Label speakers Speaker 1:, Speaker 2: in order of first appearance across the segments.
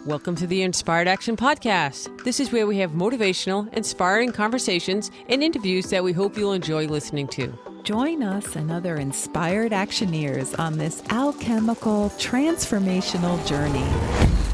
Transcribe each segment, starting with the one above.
Speaker 1: Welcome to the Inspired Action Podcast. This is where we have motivational, inspiring conversations and interviews that we hope you'll enjoy listening to.
Speaker 2: Join us and other inspired actioneers on this alchemical, transformational journey.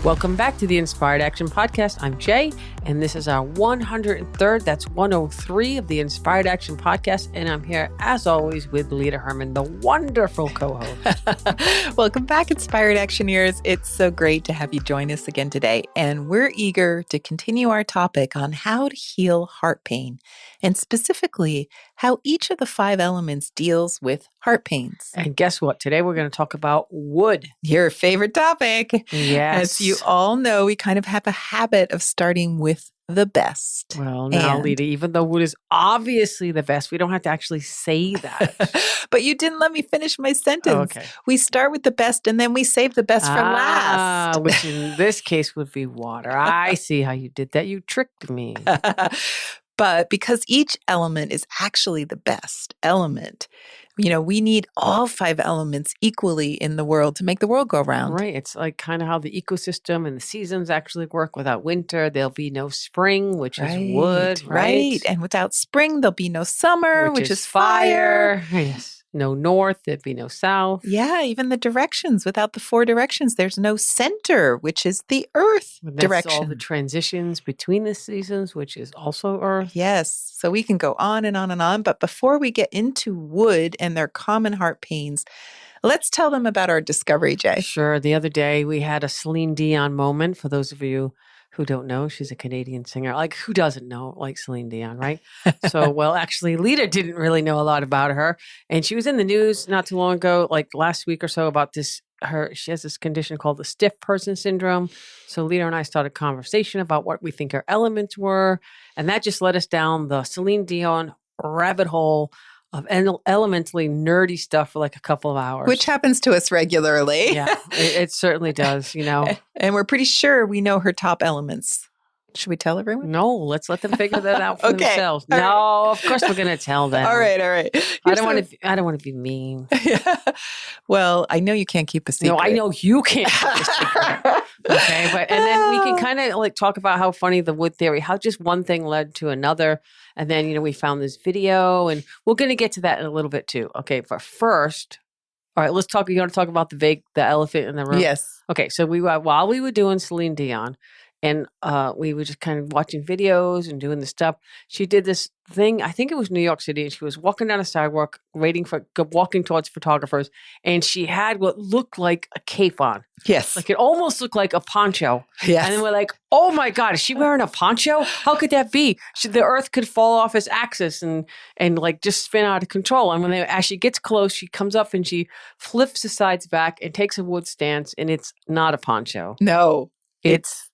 Speaker 1: Welcome back to the Inspired Action Podcast. I'm Jay, and this is our 103rd, that's 103 of the Inspired Action Podcast. And I'm here, as always, with Lita Herman, the wonderful co-host.
Speaker 2: Welcome back, Inspired Actioneers. It's so great to have you join us again today. And we're eager to continue our topic on how to heal heart pain, and specifically, how each of the 5 elements deals with heart pains.
Speaker 1: And guess what? Today we're going to talk about wood.
Speaker 2: Your favorite topic.
Speaker 1: Yes.
Speaker 2: As you all know, we kind of have a habit of starting with the best.
Speaker 1: Well, now, Lita, even though wood is obviously the best, we don't have to actually say that.
Speaker 2: But you didn't let me finish my sentence.
Speaker 1: Oh, okay.
Speaker 2: We start with the best and then we save the best for last.
Speaker 1: Which in this case would be water. I see how you did that. You tricked me.
Speaker 2: But because each element is actually the best element, we need all 5 elements equally in the world to make the world go round.
Speaker 1: Right. It's like kind of how the ecosystem and the seasons actually work. Without winter, there'll be no spring, which is wood, right?
Speaker 2: And without spring, there'll be no summer, which is fire.
Speaker 1: Yes. No north, there'd be no south.
Speaker 2: Yeah, even the directions. Without the 4 directions, there's no center, which is the earth direction.
Speaker 1: All the transitions between the seasons, which is also earth.
Speaker 2: Yes. So we can go on and on and on. But before we get into wood and their common heart pains, let's tell them about our discovery, Jay.
Speaker 1: Sure. The other day, we had a Celine Dion moment. For those of you who don't know, she's a Canadian singer. Like, who doesn't know, like Celine Dion, right? So, well, actually, Lita didn't really know a lot about her. And she was in the news not too long ago, like last week or so, about this. She has this condition called the stiff person syndrome. So Lita and I started a conversation about what we think her elements were. And that just led us down the Celine Dion rabbit hole of elementally nerdy stuff for like a couple of hours.
Speaker 2: Which happens to us regularly.
Speaker 1: Yeah, it certainly does,
Speaker 2: And we're pretty sure we know her top elements. Should we tell everyone?
Speaker 1: No, let's let them figure that out for themselves.
Speaker 2: All
Speaker 1: no,
Speaker 2: right.
Speaker 1: Of course we're going to tell them.
Speaker 2: All right.
Speaker 1: I don't want to be mean.
Speaker 2: Well, I know you can't keep a secret.
Speaker 1: No, I know you can't keep a secret. Okay, and then we can kind of like talk about how funny the wood theory, how just one thing led to another. And then, we found this video and we're going to get to that in a little bit too. Okay, but first, all right, let's talk. You want to talk about the elephant in the room?
Speaker 2: Yes.
Speaker 1: Okay, so while we were doing Celine Dion, and we were just kind of watching videos and doing the stuff. She did this thing, I think it was New York City, and she was walking down a sidewalk, walking towards photographers, and she had what looked like a cape on.
Speaker 2: Yes.
Speaker 1: Like it almost looked like a poncho.
Speaker 2: Yes.
Speaker 1: And then we're like, oh my God, is she wearing a poncho? How could that be? The earth could fall off its axis and like just spin out of control. And as she gets close, she comes up and she flips the sides back and takes a wood stance, and it's not a poncho.
Speaker 2: No, it's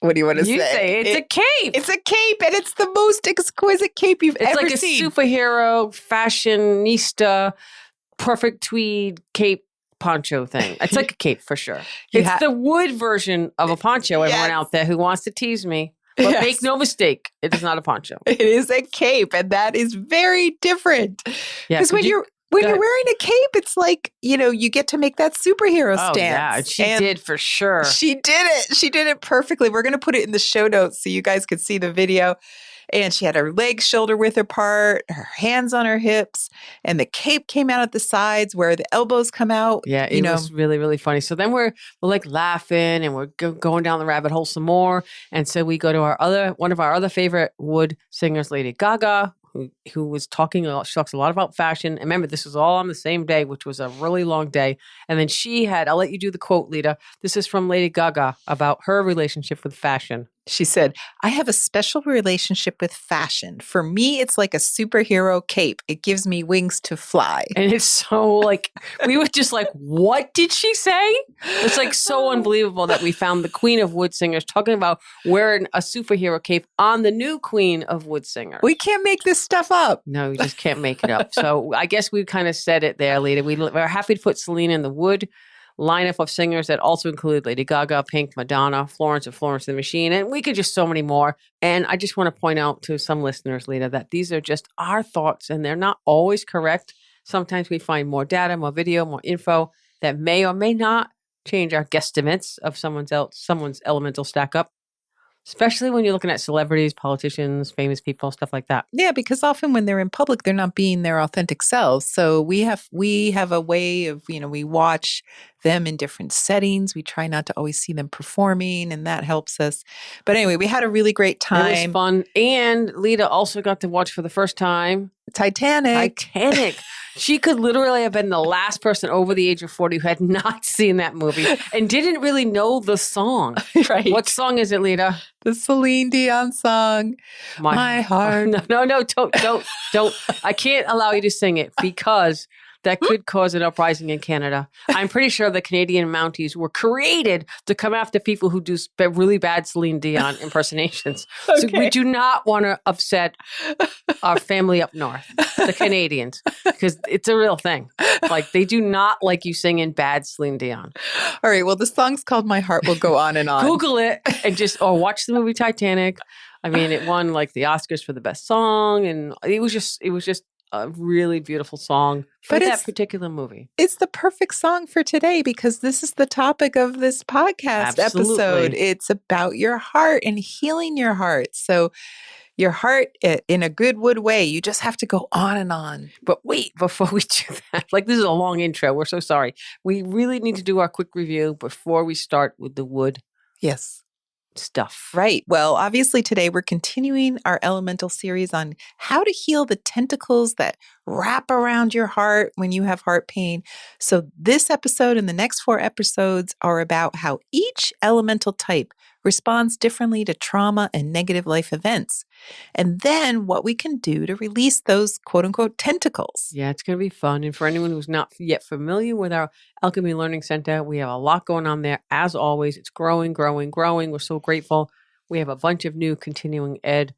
Speaker 2: what do you want to say?
Speaker 1: You say it's a cape.
Speaker 2: It's a cape, and it's the most exquisite cape you've ever seen.
Speaker 1: It's like a superhero, fashionista, perfect tweed cape poncho thing. It's like a cape for sure. It's the wood version of a poncho, everyone out there who wants to tease me. But make no mistake, it is not a poncho.
Speaker 2: It is a cape, and that is very different.
Speaker 1: Yeah,
Speaker 2: because when you're wearing a cape, it's like, you get to make that superhero stance.
Speaker 1: Yeah, she did for sure.
Speaker 2: She did it. She did it perfectly. We're going to put it in the show notes so you guys could see the video. And she had her legs shoulder width apart, her hands on her hips, and the cape came out at the sides where the elbows come out.
Speaker 1: Yeah, it was really, really funny. So then we're like laughing and we're going down the rabbit hole some more. And so we go to one of our other favorite wood singers, Lady Gaga, who was talking, she talks a lot about fashion. And remember, this was all on the same day, which was a really long day. And then I'll let you do the quote, Lita. This is from Lady Gaga about her relationship with fashion.
Speaker 2: She said, I have a special relationship with fashion. For me, it's like a superhero cape. It gives me wings to fly.
Speaker 1: And it's so like, we were just like, what did she say? It's like so unbelievable that we found the queen of wood singers talking about wearing a superhero cape on the new queen of wood singers.
Speaker 2: We can't make this stuff up.
Speaker 1: No, you just can't make it up. So I guess we kind of said it there, Lita. We're happy to put Celine in the wood lineup of singers that also include Lady Gaga, Pink, Madonna, Florence and Florence and the Machine, and we could just so many more. And I just want to point out to some listeners, Lita, that these are just our thoughts and they're not always correct. Sometimes we find more data, more video, more info that may or may not change our guesstimates of someone's elemental stack up, especially when you're looking at celebrities, politicians, famous people, stuff like that.
Speaker 2: Yeah, because often when they're in public, they're not being their authentic selves. So we have a way of, we watch them in different settings. We try not to always see them performing, and that helps us. But anyway, we had a really great time.
Speaker 1: It was fun. And Lita also got to watch for the first time
Speaker 2: Titanic.
Speaker 1: She could literally have been the last person over the age of 40 who had not seen that movie and didn't really know the song.
Speaker 2: Right.
Speaker 1: What song is it, Lita?
Speaker 2: The Celine Dion song, My Heart.
Speaker 1: No, don't. I can't allow you to sing it because that could cause an uprising in Canada. I'm pretty sure the Canadian Mounties were created to come after people who do really bad Celine Dion impersonations. Okay. So we do not want to upset our family up north, the Canadians, because it's a real thing. Like, they do not like you singing bad Celine Dion.
Speaker 2: All right. Well, the song's called My Heart Will Go On and On.
Speaker 1: Google it and or watch the movie Titanic. I mean, it won like the Oscars for the best song, and it was just a really beautiful song for that particular movie.
Speaker 2: It's the perfect song for today because this is the topic of this podcast episode. It's about your heart and healing your heart. So your heart in a good wood way, you just have to go on and on.
Speaker 1: But wait, before we do that, this is a long intro. We're so sorry. We really need to do our quick review before we start with the wood.
Speaker 2: Yes.
Speaker 1: Stuff.
Speaker 2: Right. Well, obviously today we're continuing our elemental series on how to heal the tentacles that wrap around your heart when you have heart pain. So this episode and the next 4 episodes are about how each elemental type responds differently to trauma and negative life events. And then what we can do to release those quote unquote tentacles.
Speaker 1: Yeah, it's going to be fun. And for anyone who's not yet familiar with our Alchemy Learning Center, we have a lot going on there. As always, it's growing. We're so grateful. We have a bunch of new continuing ed.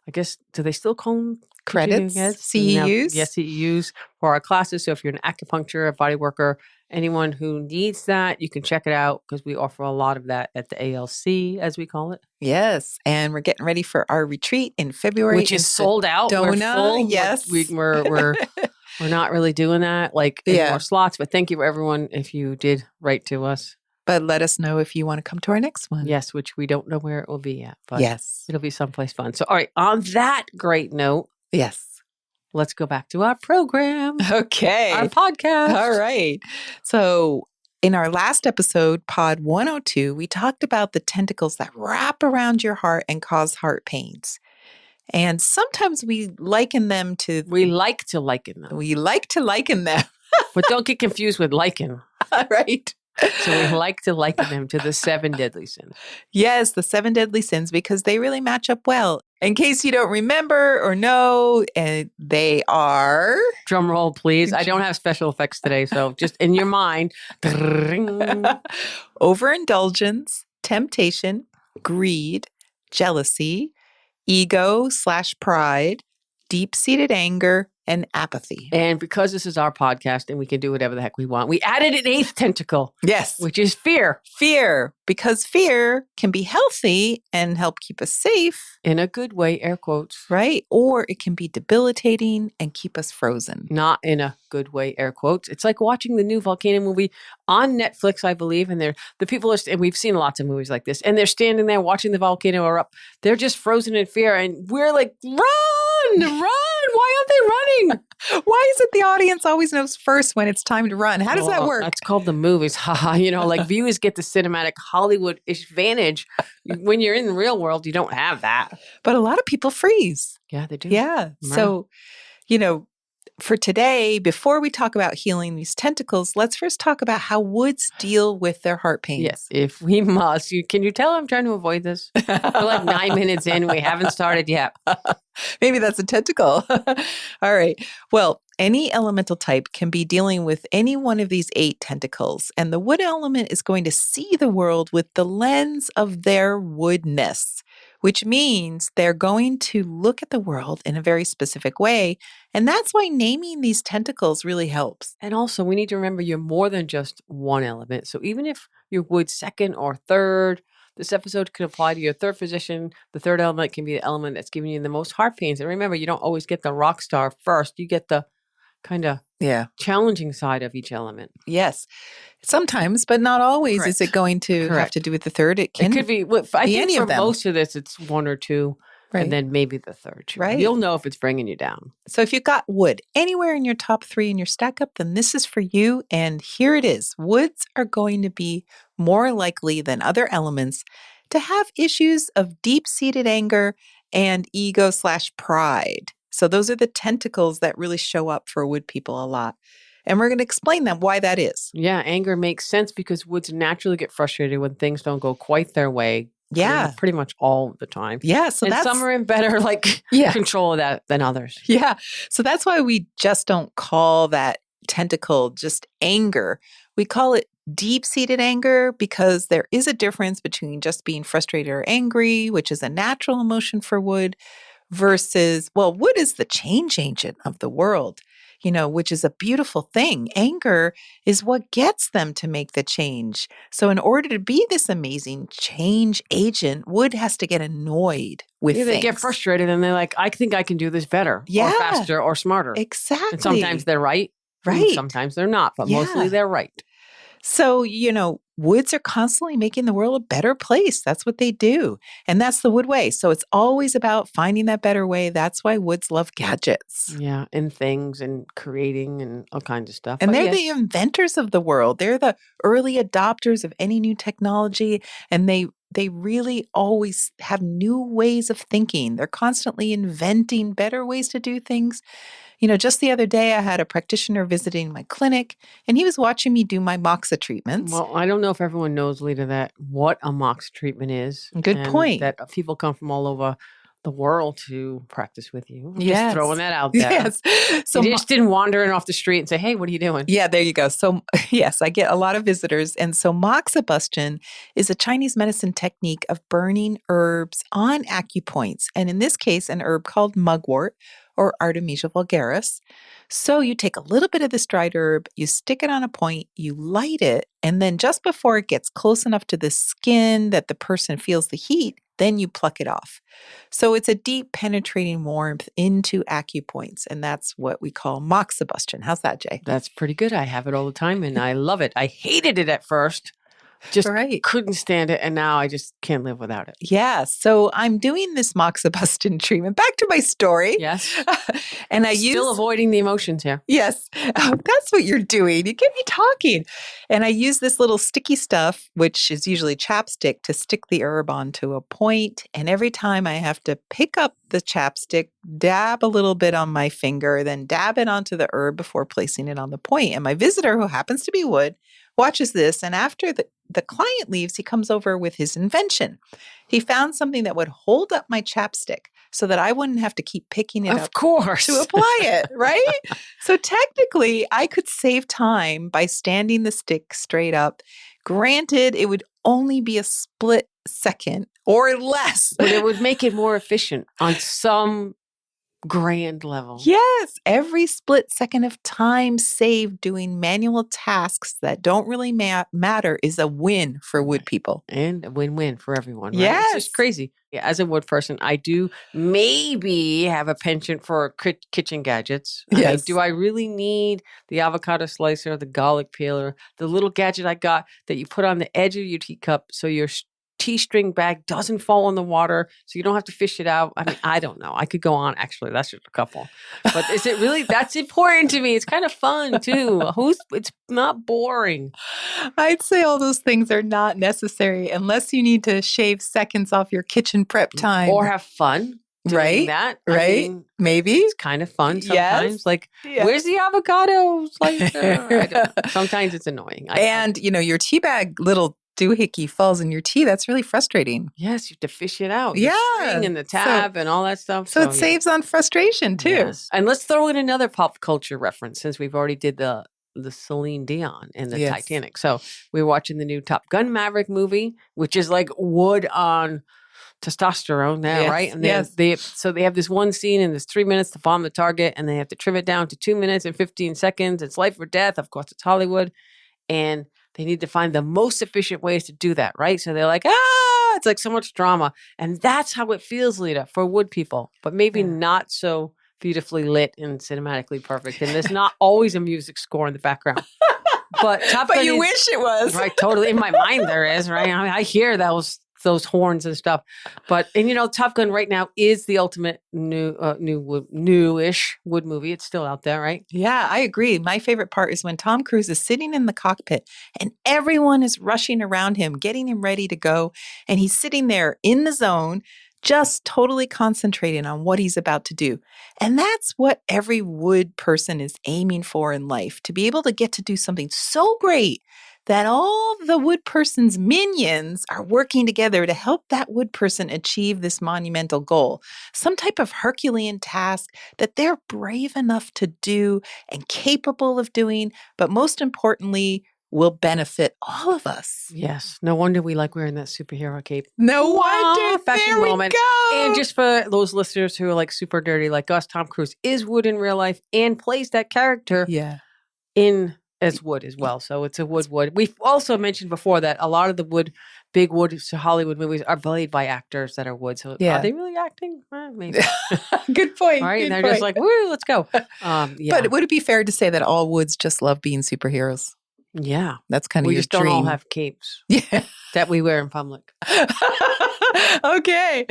Speaker 1: I guess, do they still call them
Speaker 2: credits? CEUs?
Speaker 1: Yes, CEUs for our classes. So if you're an acupuncture, a body worker, anyone who needs that, you can check it out because we offer a lot of that at the ALC, as we call it.
Speaker 2: Yes. And we're getting ready for our retreat in February.
Speaker 1: Which is sold out. We're full.
Speaker 2: Yes.
Speaker 1: We're not really doing that, more slots. But thank you, everyone, if you did write to us.
Speaker 2: But let us know if you want to come to our next one.
Speaker 1: Yes, which we don't know where it will be yet. But
Speaker 2: yes.
Speaker 1: It'll be someplace fun. So, all right, on that great note.
Speaker 2: Yes.
Speaker 1: Let's go back to our program.
Speaker 2: Okay.
Speaker 1: Our podcast.
Speaker 2: All right. So in our last episode, Pod 102, we talked about the tentacles that wrap around your heart and cause heart pains. And sometimes we liken them to...
Speaker 1: We like to liken them. But don't get confused with lichen.
Speaker 2: Right.
Speaker 1: So we like to liken them to the 7 deadly sins.
Speaker 2: Yes, the 7 deadly sins, because they really match up well. In case you don't remember or know, they are...
Speaker 1: Drum roll, please. I don't have special effects today, so just in your mind.
Speaker 2: Overindulgence, temptation, greed, jealousy, ego/pride, deep-seated anger, and apathy.
Speaker 1: And because this is our podcast and we can do whatever the heck we want, we added an 8th tentacle.
Speaker 2: Yes.
Speaker 1: Which is fear.
Speaker 2: Fear. Because fear can be healthy and help keep us safe.
Speaker 1: In a good way, air quotes.
Speaker 2: Right. Or it can be debilitating and keep us frozen.
Speaker 1: Not in a good way, air quotes. It's like watching the new volcano movie on Netflix, I believe. And the people and we've seen lots of movies like this, and they're standing there watching the volcano erupt. They're just frozen in fear. And we're like, run. Why aren't they running?
Speaker 2: Why is it the audience always knows first when it's time to run? How does that work?
Speaker 1: That's called the movies. Viewers get the cinematic Hollywood-ish advantage. When you're in the real world, you don't have that.
Speaker 2: But a lot of people freeze.
Speaker 1: Yeah, they do.
Speaker 2: Yeah. Right. So, for today, before we talk about healing these tentacles, let's first talk about how woods deal with their heart pains.
Speaker 1: Yes, if we must. Can you tell I'm trying to avoid this? We're like 9 minutes in. We haven't started yet.
Speaker 2: Maybe that's a tentacle. All right. Well, any elemental type can be dealing with any one of these 8 tentacles, and the wood element is going to see the world with the lens of their woodness, which means they're going to look at the world in a very specific way. And that's why naming these tentacles really helps.
Speaker 1: And also, we need to remember you're more than just one element. So even if you're wood 2nd or 3rd, this episode could apply to your 3rd position. The 3rd element can be the element that's giving you the most heart pains. And remember, you don't always get the rock star first. You get the kind of
Speaker 2: Yeah.
Speaker 1: challenging side of each element.
Speaker 2: Yes. Sometimes, but not always is
Speaker 1: Correct.
Speaker 2: it going to have
Speaker 1: Correct.
Speaker 2: to do with the third. It
Speaker 1: It
Speaker 2: can
Speaker 1: could be, I
Speaker 2: be
Speaker 1: think
Speaker 2: any
Speaker 1: for
Speaker 2: of them.
Speaker 1: most of this, it's one or two,
Speaker 2: Right.
Speaker 1: and then maybe the third.
Speaker 2: Right.
Speaker 1: You'll know if it's bringing you down.
Speaker 2: So if you've got wood anywhere in your top 3 in your stack up, then this is for you. And here it is. Woods are going to be more likely than other elements to have issues of deep-seated anger and ego/pride. So those are the tentacles that really show up for wood people a lot. And we're going to explain them why that is.
Speaker 1: Yeah, anger makes sense because woods naturally get frustrated when things don't go quite their way.
Speaker 2: Yeah.
Speaker 1: Pretty much all the time.
Speaker 2: Yeah. So
Speaker 1: and
Speaker 2: that's
Speaker 1: some are in better control of that than others.
Speaker 2: Yeah. So that's why we just don't call that tentacle just anger. We call it deep-seated anger because there is a difference between just being frustrated or angry, which is a natural emotion for wood, versus, well, wood is the change agent of the world, which is a beautiful thing. Anger is what gets them to make the change. So in order to be this amazing change agent, wood has to get annoyed with things.
Speaker 1: They get frustrated and they're like, I think I can do this better or faster or smarter.
Speaker 2: Exactly.
Speaker 1: And sometimes they're right.
Speaker 2: Right.
Speaker 1: Sometimes they're not, but mostly they're right.
Speaker 2: So, woods are constantly making the world a better place. That's what they do. And that's the wood way. So it's always about finding that better way. That's why woods love gadgets.
Speaker 1: Yeah, and things and creating and all kinds of stuff.
Speaker 2: And they're the inventors of the world. They're the early adopters of any new technology. And they really always have new ways of thinking. They're constantly inventing better ways to do things. Just the other day, I had a practitioner visiting my clinic, and he was watching me do my moxa treatments.
Speaker 1: Well, I don't know if everyone knows, Lita, what a moxa treatment is.
Speaker 2: Good point.
Speaker 1: That people come from all over the world to practice with you.
Speaker 2: Yes.
Speaker 1: Just throwing that out there.
Speaker 2: Yes.
Speaker 1: So you just didn't wander in off the street and say, hey, what are you doing?
Speaker 2: Yeah, there you go. So yes, I get a lot of visitors. And so moxibustion is a Chinese medicine technique of burning herbs on acupoints. And in this case, an herb called mugwort or Artemisia vulgaris. So you take a little bit of this dried herb, you stick it on a point, you light it, and then just before it gets close enough to the skin that the person feels the heat, then you pluck it off. So it's a deep penetrating warmth into acupoints, and that's what we call moxibustion. How's that, Jay?
Speaker 1: That's pretty good. I have it all the time, and I love it. I hated it at first. Just couldn't stand it, and now I just can't live without it.
Speaker 2: Yeah, so I'm doing this moxibustion treatment. Back to my story.
Speaker 1: Yes.
Speaker 2: And I
Speaker 1: Still avoiding the emotions here.
Speaker 2: Yes, that's what you're doing. You get me talking. And I use this little sticky stuff, which is usually chapstick, to stick the herb onto a point. And every time I have to pick up the chapstick, dab a little bit on my finger, then dab it onto the herb before placing it on the point. And my visitor, who happens to be wood, watches this, and after the client leaves, he comes over with his invention. He found something that would hold up my chapstick so that I wouldn't have to keep picking it up to apply it, right? So technically, I could save time by standing the stick straight up. Granted, it would only be a split second or less.
Speaker 1: But it would make it more efficient on some grand level.
Speaker 2: Yes, every split second of time saved doing manual tasks that don't really matter is a win for wood people.
Speaker 1: And a win-win for everyone, right?
Speaker 2: Yes.
Speaker 1: It's just crazy. Yeah, as a wood person, I do maybe have a penchant for kitchen gadgets.
Speaker 2: Yes.
Speaker 1: Do I really need the avocado slicer, the garlic peeler, the little gadget I got that you put on the edge of your teacup so your tea string bag doesn't fall in the water so you don't have to fish it out? I mean, I don't know. I could go on. Actually, that's just a couple. But is it really that's important to me? It's kind of fun too. It's not boring.
Speaker 2: I'd say all those things are not necessary unless you need to shave seconds off your kitchen prep time.
Speaker 1: Or have fun doing that.
Speaker 2: Right? Maybe.
Speaker 1: It's kind of fun sometimes.
Speaker 2: Yes.
Speaker 1: Where's the avocado slicer? I don't know. Sometimes it's annoying.
Speaker 2: Your tea bag little doohickey falls in your tea. That's really frustrating.
Speaker 1: Yes, you have to fish it out.
Speaker 2: Yeah.
Speaker 1: The string and the tab and all that stuff.
Speaker 2: So it saves on frustration too.
Speaker 1: Yes. And let's throw in another pop culture reference since we've already did the Celine Dion in the Titanic. So we're watching the new Top Gun Maverick movie, which is like wood on testosterone there, right? And they have this one scene and there's 3 minutes to bomb the target and they have to trim it down to 2 minutes and 15 seconds. It's life or death. Of course, it's Hollywood. And they need to find the most efficient ways to do that, right? So they're like, it's like so much drama. And that's how it feels, Lita, for wood people, but maybe not so beautifully lit and cinematically perfect. And there's not always a music score in the background. But Top Gun
Speaker 2: you
Speaker 1: is,
Speaker 2: wish it was.
Speaker 1: right, totally. In my mind there is, right? I mean, I hear those horns and stuff. But, and Top Gun right now is the ultimate newish wood movie. It's still out there, right?
Speaker 2: Yeah, I agree. My favorite part is when Tom Cruise is sitting in the cockpit and everyone is rushing around him, getting him ready to go. And he's sitting there in the zone, just totally concentrating on what he's about to do. And that's what every wood person is aiming for in life, to be able to get to do something so great that all the wood person's minions are working together to help that wood person achieve this monumental goal, some type of Herculean task that they're brave enough to do and capable of doing, but most importantly, will benefit all of us.
Speaker 1: Yes. No wonder we like wearing that superhero cape.
Speaker 2: No wonder.
Speaker 1: Fashion
Speaker 2: There we
Speaker 1: moment.
Speaker 2: go.
Speaker 1: And just for those listeners who are like super dirty like us, Tom Cruise is wood in real life and plays that character in as wood as well. So it's a wood. We've also mentioned before that a lot of the big wood Hollywood movies are played by actors that are wood. So are they really acting? Maybe.
Speaker 2: Good point.
Speaker 1: Right?
Speaker 2: Good
Speaker 1: They're
Speaker 2: point.
Speaker 1: just like, woo, let's go.
Speaker 2: But would it be fair to say that all woods just love being superheroes?
Speaker 1: Yeah.
Speaker 2: That's kind of
Speaker 1: we
Speaker 2: your
Speaker 1: just
Speaker 2: dream.
Speaker 1: don't all have capes that we wear in public.
Speaker 2: Okay.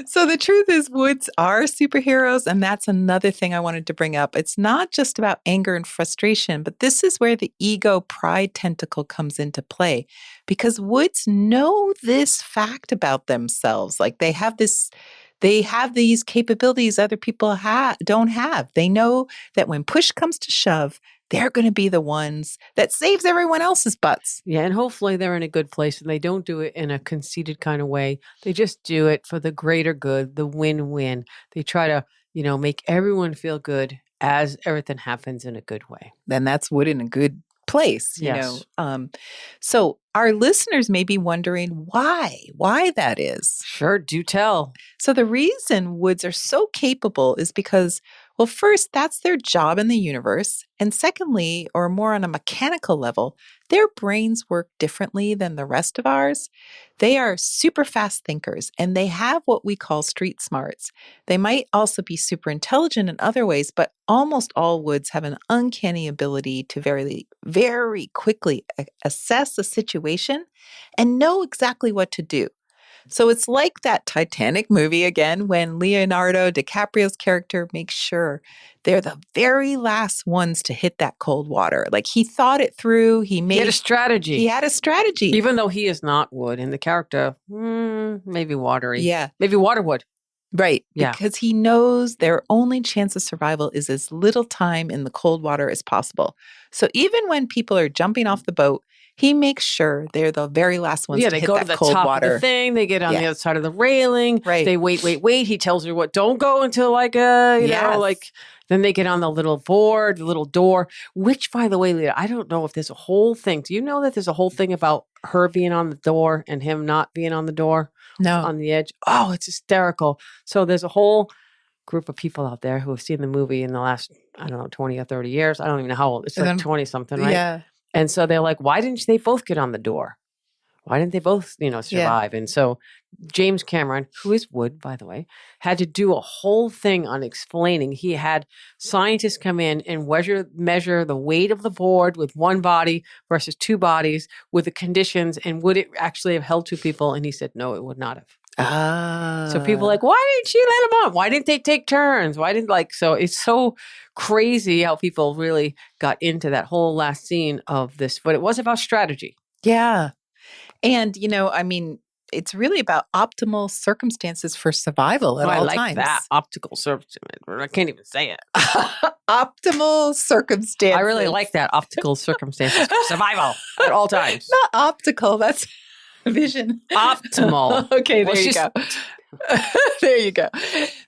Speaker 2: So the truth is woods are superheroes. And that's another thing I wanted to bring up. It's not just about anger and frustration, but this is where the ego pride tentacle comes into play, because woods know this fact about themselves. Like they have these capabilities other people don't have. They know that when push comes to shove, they're going to be the ones that saves everyone else's butts.
Speaker 1: Yeah, and hopefully they're in a good place and they don't do it in a conceited kind of way. They just do it for the greater good, the win-win. They try to, make everyone feel good as everything happens in a good way.
Speaker 2: Then that's wood in a good place,
Speaker 1: Yes.
Speaker 2: So our listeners may be wondering why that is.
Speaker 1: Sure, do tell.
Speaker 2: So the reason woods are so capable is because, well, first, that's their job in the universe. And secondly, or more on a mechanical level, their brains work differently than the rest of ours. They are super fast thinkers and they have what we call street smarts. They might also be super intelligent in other ways, but almost all woods have an uncanny ability to very, very quickly assess a situation and know exactly what to do. So it's like that Titanic movie again, when Leonardo DiCaprio's character makes sure they're the very last ones to hit that cold water. Like he thought it through. He had
Speaker 1: a strategy.
Speaker 2: He had a strategy.
Speaker 1: Even though he is not wood and the character, maybe watery.
Speaker 2: Yeah.
Speaker 1: Maybe waterwood.
Speaker 2: Right.
Speaker 1: Yeah.
Speaker 2: Because he knows their only chance of survival is as little time in the cold water as possible. So even when people are jumping off the boat, he makes sure they're the very last ones to hit that cold water.
Speaker 1: They go to the top of the thing. They get on the other side of the railing.
Speaker 2: Right.
Speaker 1: They wait. He tells her what, don't go until then they get on the little board, the little door, which, by the way, Leah, I don't know if there's a whole thing. Do you know that there's a whole thing about her being on the door and him not being on the door?
Speaker 2: No.
Speaker 1: On the edge. Oh, it's hysterical. So there's a whole group of people out there who have seen the movie in the last, 20 or 30 years. I don't even know how old. It's like 20 something, right?
Speaker 2: Yeah.
Speaker 1: And so they're like, why didn't they both get on the door? Why didn't they both, survive? Yeah. And so James Cameron, who is wood, by the way, had to do a whole thing on explaining. He had scientists come in and measure the weight of the board with one body versus two bodies with the conditions. And would it actually have held two people? And he said, no, it would not have. So people are like, why didn't she let them on? Why didn't they take turns? So it's so crazy how people really got into that whole last scene of this, but it was about strategy.
Speaker 2: Yeah. And, it's really about optimal circumstances for survival at all times. I like
Speaker 1: that. Optical circumstances. I can't even say it.
Speaker 2: Optimal circumstances.
Speaker 1: I really like that. Optical circumstances for survival at all times.
Speaker 2: Not optical. That's vision.
Speaker 1: Optimal.
Speaker 2: Okay, there you go. There you go.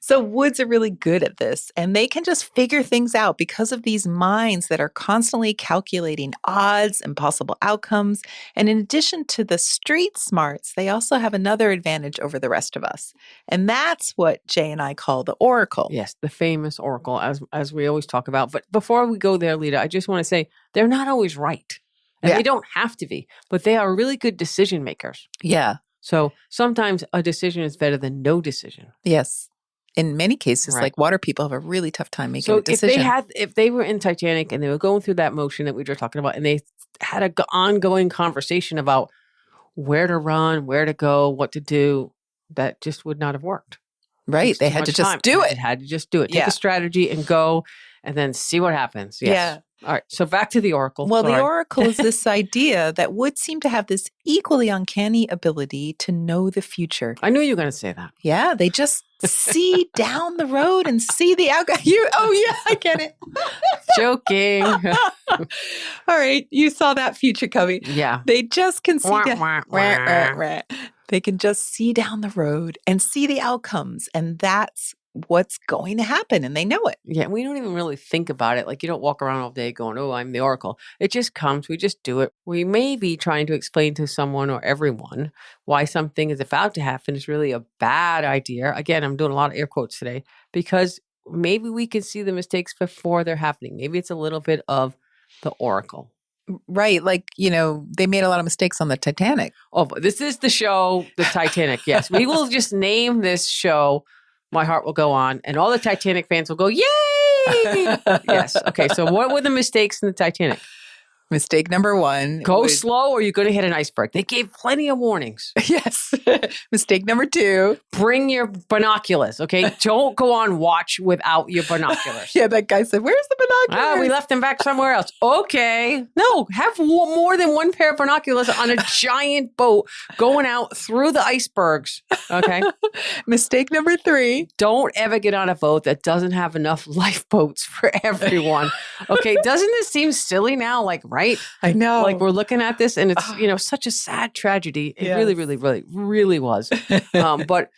Speaker 2: So woods are really good at this, and they can just figure things out because of these minds that are constantly calculating odds and possible outcomes. And in addition to the street smarts, they also have another advantage over the rest of us. And that's what Jay and I call the oracle.
Speaker 1: Yes, the famous oracle, as we always talk about. But before we go there, Lita, I just want to say they're not always right. And they don't have to be, but they are really good decision makers.
Speaker 2: Yeah.
Speaker 1: So sometimes a decision is better than no decision.
Speaker 2: Yes. in many cases,
Speaker 1: Right.
Speaker 2: like water people have a really tough time making a
Speaker 1: So
Speaker 2: decision.
Speaker 1: if they were in Titanic and they were going through that motion that we were talking about, and they had an ongoing conversation about where to run, where to go, what to do, that just would not have worked.
Speaker 2: Right.
Speaker 1: Takes
Speaker 2: They
Speaker 1: too
Speaker 2: had to
Speaker 1: much
Speaker 2: just
Speaker 1: time.
Speaker 2: do
Speaker 1: They
Speaker 2: it.
Speaker 1: had to just do it. Take
Speaker 2: Yeah.
Speaker 1: a strategy and go, and then see what happens. Yes.
Speaker 2: Yeah.
Speaker 1: All right. So back to the oracle.
Speaker 2: Well,
Speaker 1: Sorry.
Speaker 2: the oracle is this idea that would seem to have this equally uncanny ability to know the future.
Speaker 1: I knew you were going to say that.
Speaker 2: Yeah, they just see down the road and see the outcome. Oh yeah, I get it.
Speaker 1: Joking.
Speaker 2: All right, you saw that future coming.
Speaker 1: Yeah.
Speaker 2: They just can see
Speaker 1: Wah, wah, wah.
Speaker 2: They can just see down the road and see the outcomes, and that's what's going to happen, and they know it.
Speaker 1: Yeah, we don't even really think about it. Like, you don't walk around all day going, oh, I'm the oracle. It just comes. We just do it. We may be trying to explain to someone or everyone why something is about to happen is really a bad idea. Again, I'm doing a lot of air quotes today because maybe we can see the mistakes before they're happening. Maybe it's a little bit of the oracle.
Speaker 2: Right. Like, they made a lot of mistakes on the Titanic.
Speaker 1: Oh, but this is the show, the Titanic. Yes, we will just name this show My Heart Will Go On, and all the Titanic fans will go, yay! Yes. Okay, so what were the mistakes in the Titanic?
Speaker 2: Mistake number 1.
Speaker 1: Go slow or you're going to hit an iceberg. They gave plenty of warnings.
Speaker 2: Yes. Mistake number 2.
Speaker 1: Bring your binoculars, okay? Don't go on watch without your binoculars.
Speaker 2: Yeah, that guy said, where's the binoculars?
Speaker 1: We left them back somewhere else. Okay. No, have more than one pair of binoculars on a giant boat going out through the icebergs, okay?
Speaker 2: Mistake number 3.
Speaker 1: Don't ever get on a boat that doesn't have enough lifeboats for everyone. Okay, doesn't this seem silly now? Like, right?
Speaker 2: I know.
Speaker 1: Like, we're looking at this and it's, such a sad tragedy. It
Speaker 2: Yes.
Speaker 1: really, really, really, really was. But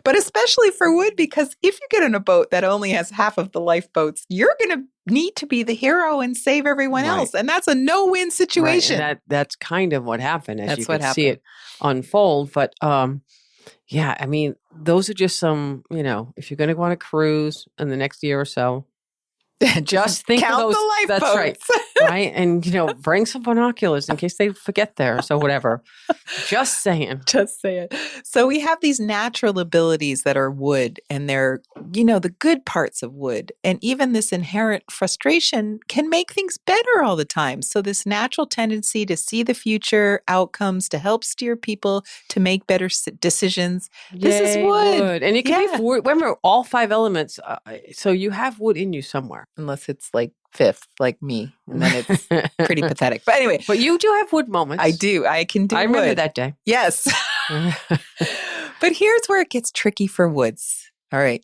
Speaker 2: especially for wood, because if you get on a boat that only has half of the lifeboats, you're going to need to be the hero and save everyone else. And that's a no-win situation.
Speaker 1: Right. That's kind of what happened as you
Speaker 2: what
Speaker 1: can see it unfold. But yeah, I mean, those are just some, if you're going to go on a cruise in the next year or so, just think
Speaker 2: count
Speaker 1: of those.
Speaker 2: The lifeboats.
Speaker 1: That's right. Right. And, bring some binoculars in case they forget theirs or whatever. Just saying.
Speaker 2: Just saying. So we have these natural abilities that are wood, and they're, the good parts of wood. And even this inherent frustration can make things better all the time. So this natural tendency to see the future outcomes, to help steer people to make better decisions. This is wood.
Speaker 1: And it can be wood. Remember, all 5 elements. So you have wood in you somewhere.
Speaker 2: Unless it's like 5th, like me. And then it's pretty pathetic. But anyway.
Speaker 1: But you do have wood moments.
Speaker 2: I do. I can do
Speaker 1: I remember
Speaker 2: wood.
Speaker 1: that day.
Speaker 2: Yes. But here's where it gets tricky for woods. All right.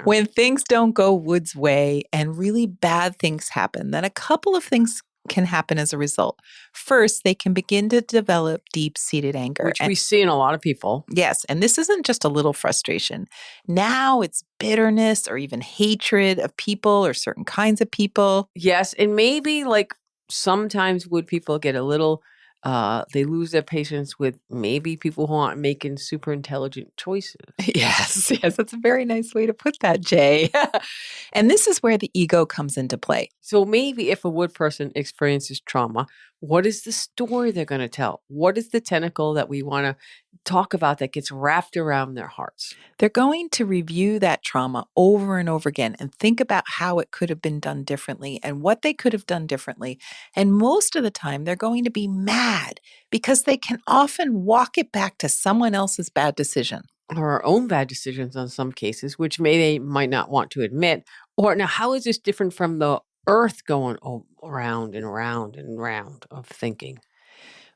Speaker 2: When things don't go wood's way and really bad things happen, then a couple of things can happen as a result. First, they can begin to develop deep-seated anger.
Speaker 1: Which we see in a lot of people.
Speaker 2: Yes. And this isn't just a little frustration. Now it's bitterness or even hatred of people or certain kinds of people.
Speaker 1: Yes. And maybe like sometimes wood people get a little, they lose their patience with maybe people who aren't making super intelligent choices.
Speaker 2: Yes. That's a very nice way to put that, Jay. And this is where the ego comes into play.
Speaker 1: So maybe if a wood person experiences trauma, what is the story they're going to tell? What is the tentacle that we want to talk about that gets wrapped around their hearts?
Speaker 2: They're going to review that trauma over and over again and think about how it could have been done differently and what they could have done differently. And most of the time, they're going to be mad because they can often walk it back to someone else's bad decision.
Speaker 1: Or our own bad decisions on some cases, which they might not want to admit. Or now, how is this different from the earth going around and around and round of thinking?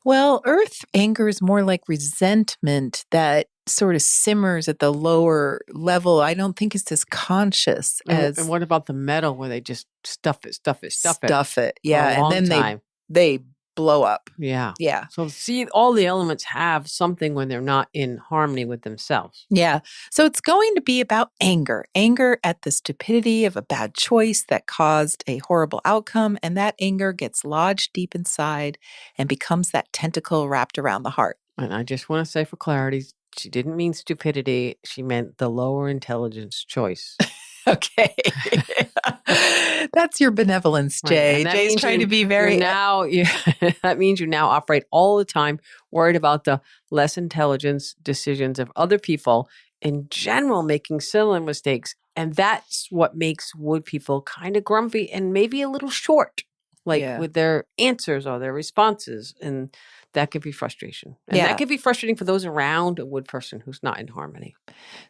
Speaker 2: Well, earth anger is more like resentment that sort of simmers at the lower level. I don't think it's as conscious as...
Speaker 1: And what about the metal where they just stuff it?
Speaker 2: Yeah. And then they blow up.
Speaker 1: Yeah.
Speaker 2: Yeah.
Speaker 1: So see, all the elements have something when they're not in harmony with themselves.
Speaker 2: Yeah. So it's going to be about anger at the stupidity of a bad choice that caused a horrible outcome. And that anger gets lodged deep inside and becomes that tentacle wrapped around the heart.
Speaker 1: And I just want to say for clarity, she didn't mean stupidity. She meant the lower intelligence choice.
Speaker 2: Okay. That's your benevolence, Jay.
Speaker 1: Right.
Speaker 2: Jay's trying to be very...
Speaker 1: That means you now operate all the time worried about the less intelligence decisions of other people in general making similar mistakes. And that's what makes wood people kind of grumpy and maybe a little short, like
Speaker 2: Yeah.
Speaker 1: with their answers or their responses. And that could be frustration. And
Speaker 2: Yeah.
Speaker 1: that could be frustrating for those around a wood person who's not in harmony.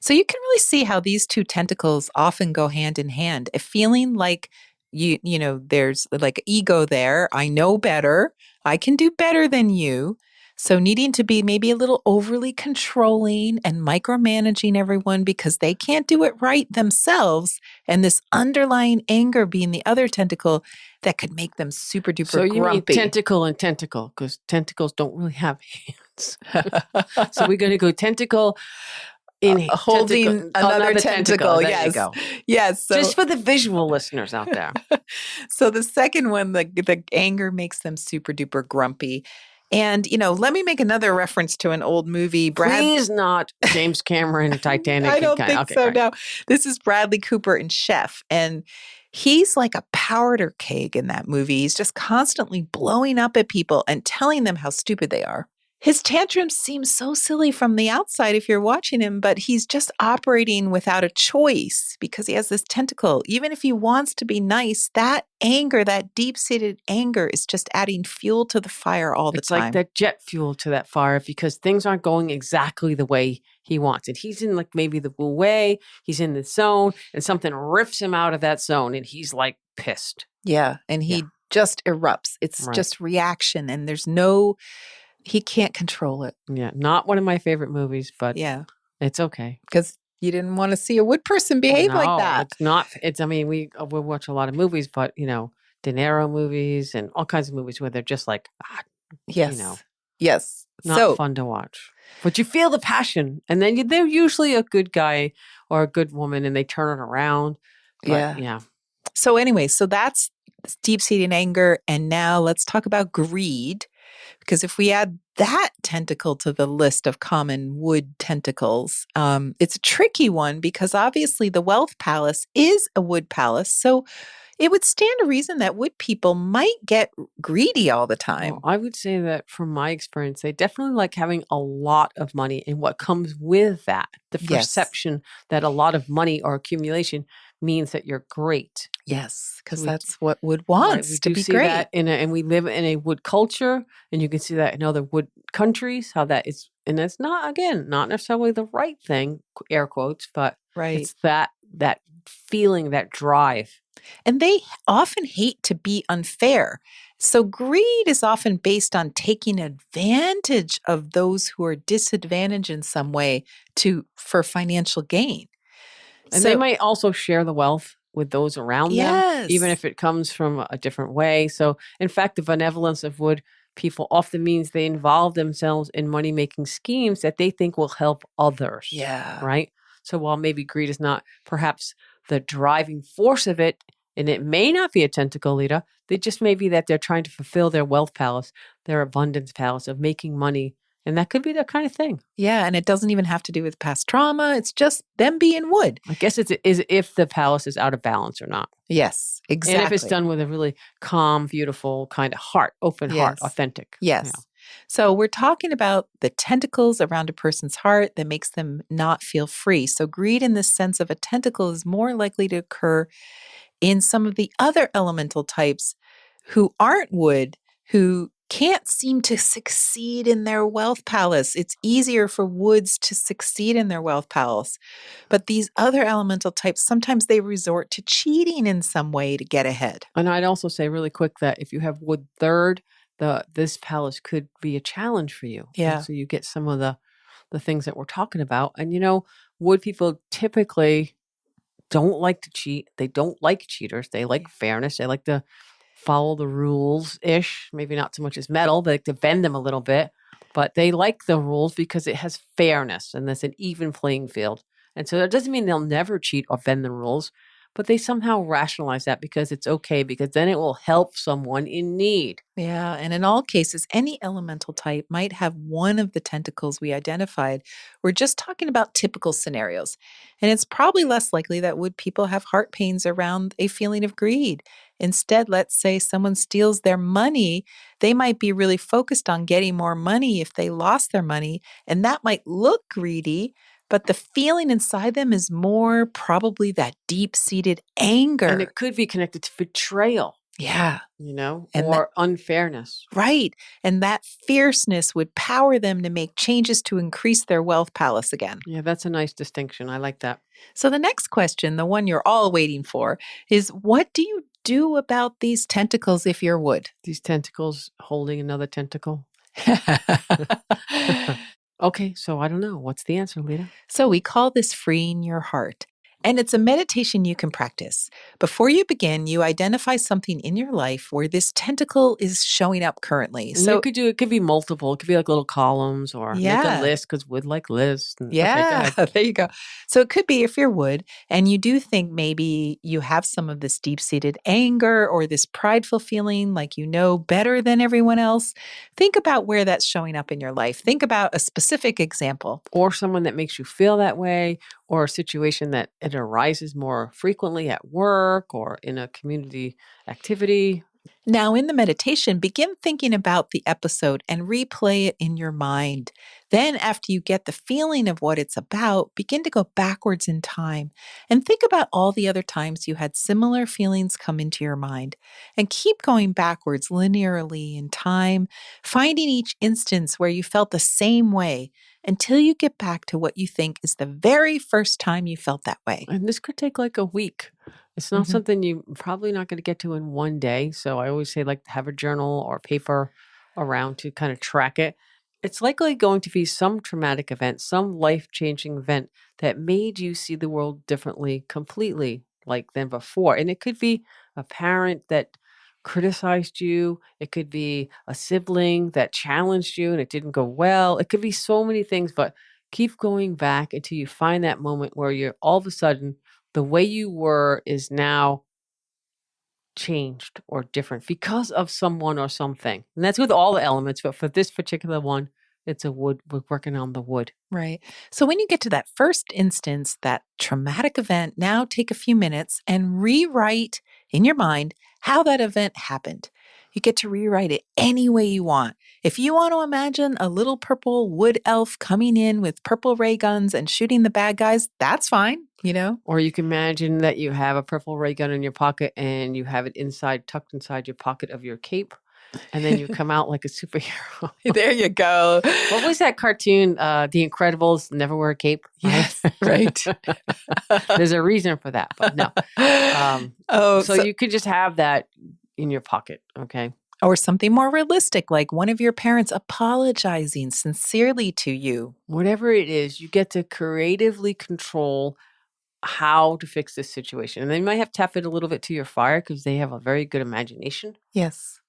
Speaker 2: So you can really see how these two tentacles often go hand in hand. A feeling like there's like ego there. I know better. I can do better than you. So needing to be maybe a little overly controlling and micromanaging everyone because they can't do it right themselves. And this underlying anger being the other tentacle that could make them super duper
Speaker 1: So you
Speaker 2: grumpy.
Speaker 1: mean tentacle and tentacle, because tentacles don't really have hands. So we're going to go tentacle in
Speaker 2: holding another tentacle.
Speaker 1: There
Speaker 2: Yes.
Speaker 1: you go.
Speaker 2: Yes. So,
Speaker 1: just for the visual listeners out there.
Speaker 2: So the second one, the anger makes them super duper grumpy. And, let me make another reference to an old movie.
Speaker 1: Please not James Cameron, Titanic.
Speaker 2: I don't think so. No, this is Bradley Cooper in Chef. And he's like a powder keg in that movie. He's just constantly blowing up at people and telling them how stupid they are. His tantrums seem so silly from the outside if you're watching him, but he's just operating without a choice because he has this tentacle. Even if he wants to be nice, that anger, that deep-seated anger is just adding fuel to the fire all the time.
Speaker 1: It's like that jet fuel to that fire because things aren't going exactly the way he wants it. He's in like maybe the way, he's in the zone, and something rips him out of that zone, and he's like pissed.
Speaker 2: Yeah, and he just erupts. It's just reaction, and he can't control it.
Speaker 1: Yeah, not one of my favorite movies, but it's okay.
Speaker 2: Because you didn't want to see a wood person behave like that.
Speaker 1: It's not. I mean, we watch a lot of movies, but, De Niro movies and all kinds of movies where they're just like,
Speaker 2: yes. Yes.
Speaker 1: Not fun to watch. But you feel the passion. And then they're usually a good guy or a good woman and they turn it around. But, yeah.
Speaker 2: So anyway, so that's deep-seated anger. And now let's talk about greed. Because if we add that tentacle to the list of common wood tentacles, it's a tricky one because obviously the wealth palace is a wood palace. So it would stand to reason that wood people might get greedy all the time.
Speaker 1: Well, I would say that from my experience, they definitely like having a lot of money and what comes with that. The perception that a lot of money or accumulation means that you're great.
Speaker 2: Yes, because that's what wood wants, to be
Speaker 1: see
Speaker 2: great.
Speaker 1: That and we live in a wood culture, and you can see that in other wood countries, how that is. And it's not necessarily the right thing, air quotes, but it's that feeling, that drive.
Speaker 2: And they often hate to be unfair. So greed is often based on taking advantage of those who are disadvantaged in some way for financial gain.
Speaker 1: And they might also share the wealth with those around them, even if it comes from a different way. So, in fact, the benevolence of wood people often means they involve themselves in money-making schemes that they think will help others.
Speaker 2: Yeah.
Speaker 1: Right? So while maybe greed is not perhaps the driving force of it, and it may not be a tentacle leader, it just may be that they're trying to fulfill their wealth palace, their abundance palace of making money. And that could be that kind of thing.
Speaker 2: Yeah, and it doesn't even have to do with past trauma. It's just them being wood.
Speaker 1: I guess it is if the palace is out of balance or not.
Speaker 2: Yes, exactly.
Speaker 1: And if it's done with a really calm, beautiful kind of heart, open heart, authentic.
Speaker 2: Yes. So we're talking about the tentacles around a person's heart that makes them not feel free. So greed in this sense of a tentacle is more likely to occur in some of the other elemental types who aren't wood, who can't seem to succeed in their wealth palace. It's easier for woods to succeed in their wealth palace. But these other elemental types, sometimes they resort to cheating in some way to get ahead.
Speaker 1: And I'd also say really quick that if you have wood third, this palace could be a challenge for you.
Speaker 2: Yeah.
Speaker 1: And so you get some of the things that we're talking about. And, wood people typically don't like to cheat. They don't like cheaters. They like fairness. They like to follow the rules-ish, maybe not so much as metal, but like to bend them a little bit. But they like the rules because it has fairness and there's an even playing field. And so that doesn't mean they'll never cheat or bend the rules, but they somehow rationalize that because it's okay, because then it will help someone in need.
Speaker 2: Yeah, and in all cases, any elemental type might have one of the tentacles we identified. We're just talking about typical scenarios. And it's probably less likely that wood people have heart pains around a feeling of greed. Instead, let's say someone steals their money, they might be really focused on getting more money if they lost their money, and that might look greedy, But the feeling inside them is more probably that deep-seated
Speaker 1: And
Speaker 2: anger.
Speaker 1: it could be connected to betrayal,
Speaker 2: Yeah. And
Speaker 1: or unfairness.
Speaker 2: right. And that fierceness would power them to make changes to increase their wealth palace again.
Speaker 1: Yeah, that's a nice distinction. I like that.
Speaker 2: So the next question, the one you're all waiting for, is what do you do about these tentacles if you're wood?
Speaker 1: These tentacles holding another tentacle. Okay, so I don't know. What's the answer, Lita?
Speaker 2: So we call this freeing your heart. And it's a meditation you can practice. Before you begin, you identify something in your life where this tentacle is showing up currently.
Speaker 1: And you could do it could be multiple. It could be like little columns or make a
Speaker 2: yeah.
Speaker 1: list because wood like lists. Okay, go
Speaker 2: Yeah,
Speaker 1: ahead.
Speaker 2: there you go. So it could be if you're wood and you do think maybe you have some of this deep seated anger or this prideful feeling like you know better than everyone else, think about where that's showing up in your life. Think about a specific example.
Speaker 1: Or someone that makes you feel that way, or a situation that it arises more frequently at work or in a community activity.
Speaker 2: Now, in the meditation, begin thinking about the episode and replay it in your mind. Then, after you get the feeling of what it's about, begin to go backwards in time and think about all the other times you had similar feelings come into your mind. And keep going backwards linearly in time, finding each instance where you felt the same way until you get back to what you think is the very first time you felt that way.
Speaker 1: And this could take like a week. It's not
Speaker 2: Mhm.
Speaker 1: something you probably not going to get to in one day. So I always say like have a journal or paper around to kind of track it. It's likely going to be some traumatic event, some life-changing event that made you see the world differently completely like than before. And it could be a parent that criticized you. It could be a sibling that challenged you and it didn't go well. It could be so many things, but keep going back until you find that moment where you're all of a sudden the way you were is now changed or different because of someone or something. And that's with all the elements, but for this particular one, it's a wood. We're working on the wood.
Speaker 2: Right. So when you get to that first instance, that traumatic event, now take a few minutes and rewrite in your mind how that event happened. You get to rewrite it any way you want. If you want to imagine a little purple wood elf coming in with purple ray guns and shooting the bad guys, that's fine.
Speaker 1: Or you can imagine that you have a purple ray gun in your pocket and you have it tucked inside your pocket of your cape. And then you come out like a superhero.
Speaker 2: There you go.
Speaker 1: What was that cartoon? The Incredibles never wear a cape.
Speaker 2: Yes, right.
Speaker 1: There's a reason for that, but no. So you could just have that in your pocket, okay?
Speaker 2: Or something more realistic, like one of your parents apologizing sincerely to you.
Speaker 1: Whatever it is, you get to creatively control how to fix this situation. And they might have to tap it a little bit to your fire because they have a very good imagination,
Speaker 2: Yes.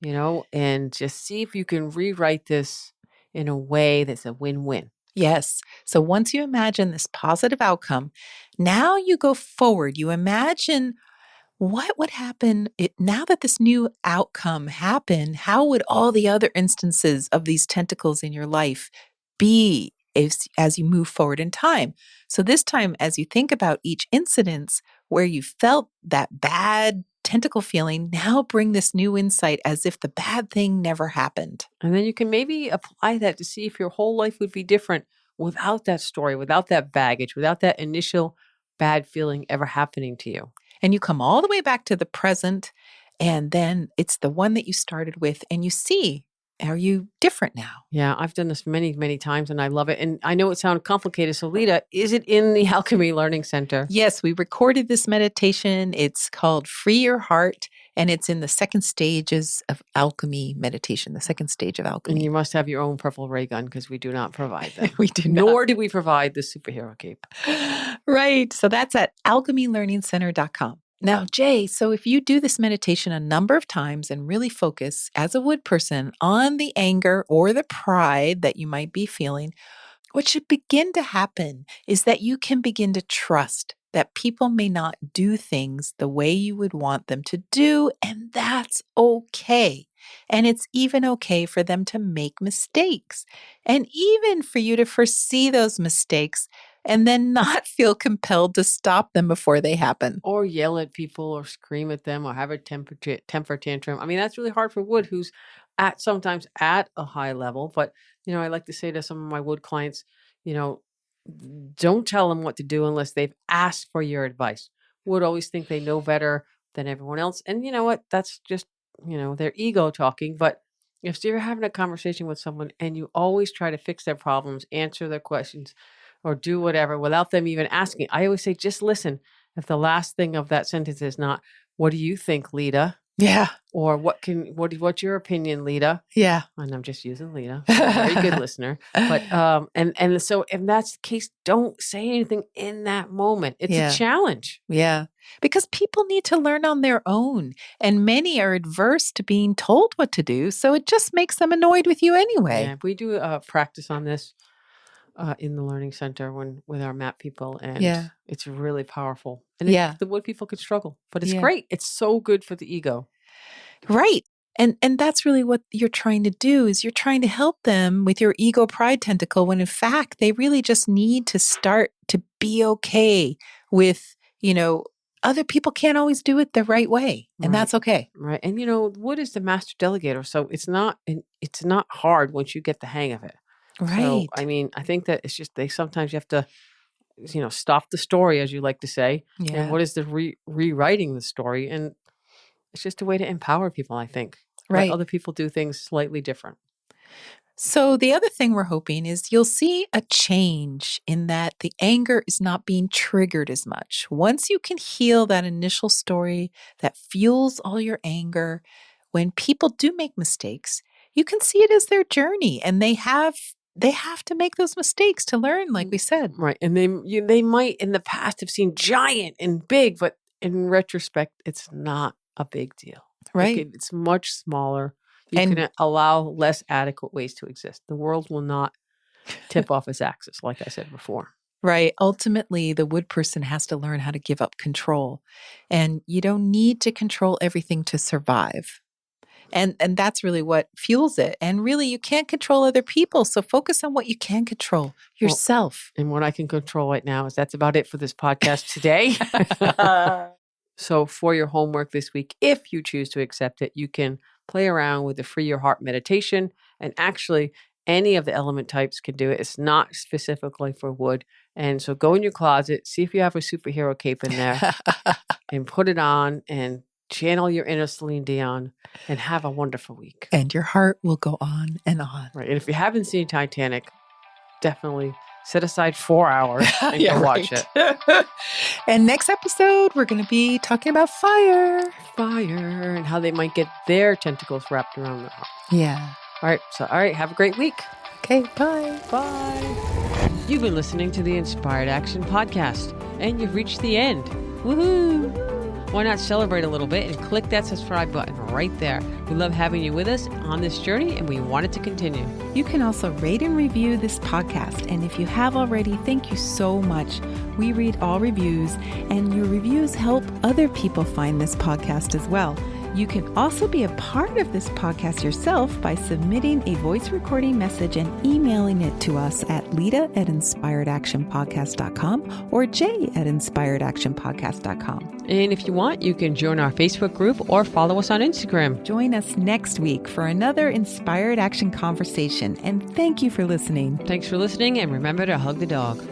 Speaker 1: and just see if you can rewrite this in a way that's a win-win.
Speaker 2: Yes. So once you imagine this positive outcome, now you go forward. You imagine what would happen now that this new outcome happened. How would all the other instances of these tentacles in your life be as you move forward in time? So this time, as you think about each incident where you felt that bad tentacle feeling, now bring this new insight as if the bad thing never happened.
Speaker 1: And then you can maybe apply that to see if your whole life would be different without that story, without that baggage, without that initial bad feeling ever happening to you.
Speaker 2: And you come all the way back to the present, and then it's the one that you started with, and you see, are you different now?
Speaker 1: Yeah, I've done this many, many times and I love it. And I know it sounds complicated. So, Lita, is it in the Alchemy Learning Center?
Speaker 2: Yes, we recorded this meditation. It's called Free Your Heart, and it's in the second stages of alchemy meditation, the second stage of
Speaker 1: And
Speaker 2: alchemy.
Speaker 1: you must have your own purple ray gun because we do not provide them.
Speaker 2: We do not.
Speaker 1: Nor do we provide the superhero cape.
Speaker 2: Right. So that's at alchemylearningcenter.com. Now, Jay, so if you do this meditation a number of times and really focus as a wood person on the anger or the pride that you might be feeling, what should begin to happen is that you can begin to trust that people may not do things the way you would want them to do, and that's okay. And it's even okay for them to make mistakes, and even for you to foresee those mistakes and then not feel compelled to stop them before they happen.
Speaker 1: Or yell at people or scream at them or have a temper tantrum. I mean, that's really hard for wood who's sometimes at a high level. But, I like to say to some of my wood clients, don't tell them what to do unless they've asked for your advice. Would always think they know better than everyone else. And you know what? That's just, their ego talking. But if you're having a conversation with someone and you always try to fix their problems, answer their questions, or do whatever without them even asking, I always say, just listen. If the last thing of that sentence is not, what do you think, Lita?
Speaker 2: Yeah.
Speaker 1: Or what's your opinion, Lita?
Speaker 2: Yeah.
Speaker 1: And I'm just using Lita. She's a very good listener. But and so if that's the case, don't say anything in that moment. It's a challenge.
Speaker 2: Yeah. Because people need to learn on their own. And many are adverse to being told what to do. So it just makes them annoyed with you anyway.
Speaker 1: Yeah, we do practice on this in the learning center with our MAP people. And it's really powerful. And the wood people could struggle. But it's great. It's so good for the ego.
Speaker 2: Right. And that's really what you're trying to do, is you're trying to help them with your ego pride tentacle, when in fact they really just need to start to be okay with, other people can't always do it the right way, and that's okay.
Speaker 1: Right. And wood is the master delegator, so it's not hard once you get the hang of it.
Speaker 2: Right.
Speaker 1: So, I mean, I think that it's just sometimes you have to stop the story, as you like to say.
Speaker 2: Yeah.
Speaker 1: And what is the rewriting the story? And it's just a way to empower people, I think.
Speaker 2: Right.
Speaker 1: Let other people do things slightly different.
Speaker 2: So the other thing we're hoping is you'll see a change in that the anger is not being triggered as much. Once you can heal that initial story that fuels all your anger, when people do make mistakes, you can see it as their journey, and they have to make those mistakes to learn, like we said.
Speaker 1: Right. And they might in the past have seemed giant and big, but in retrospect, it's not a big deal.
Speaker 2: Right.
Speaker 1: It's much smaller. You can allow less adequate ways to exist. The world will not tip off its axis, like I said before.
Speaker 2: Right. Ultimately, the wood person has to learn how to give up control. And you don't need to control everything to survive. And that's really what fuels it. And really, you can't control other people. So focus on what you can control, yourself.
Speaker 1: And what I can control right now is that's about it for this podcast today. So for your homework this week, if you choose to accept it, you can play around with the Free Your Heart meditation. And actually, any of the element types can do it. It's not specifically for wood. And so go in your closet, see if you have a superhero cape in there, and put it on and channel your inner Celine Dion and have a wonderful week.
Speaker 2: And your heart will go on and on.
Speaker 1: Right. And if you haven't seen Titanic, definitely set aside 4 hours and go watch it.
Speaker 2: And next episode, we're going to be talking about fire.
Speaker 1: Fire and how they might get their tentacles wrapped around their heart.
Speaker 2: Yeah.
Speaker 1: All right. Have a great week.
Speaker 2: Okay. Bye.
Speaker 1: Bye. You've been listening to the Inspired Action Podcast, and you've reached the end. Woohoo! Why not celebrate a little bit and click that subscribe button right there. We love having you with us on this journey, and we want it to continue.
Speaker 2: You can also rate and review this podcast. And if you have already, thank you so much. We read all reviews, and your reviews help other people find this podcast as well. You can also be a part of this podcast yourself by submitting a voice recording message and emailing it to us at lita@inspiredactionpodcast.com or jay@inspiredactionpodcast.com.
Speaker 1: And if you want, you can join our Facebook group or follow us on Instagram.
Speaker 2: Join us next week for another Inspired Action conversation. And thank you for listening.
Speaker 1: Thanks for listening, and remember to hug the dog.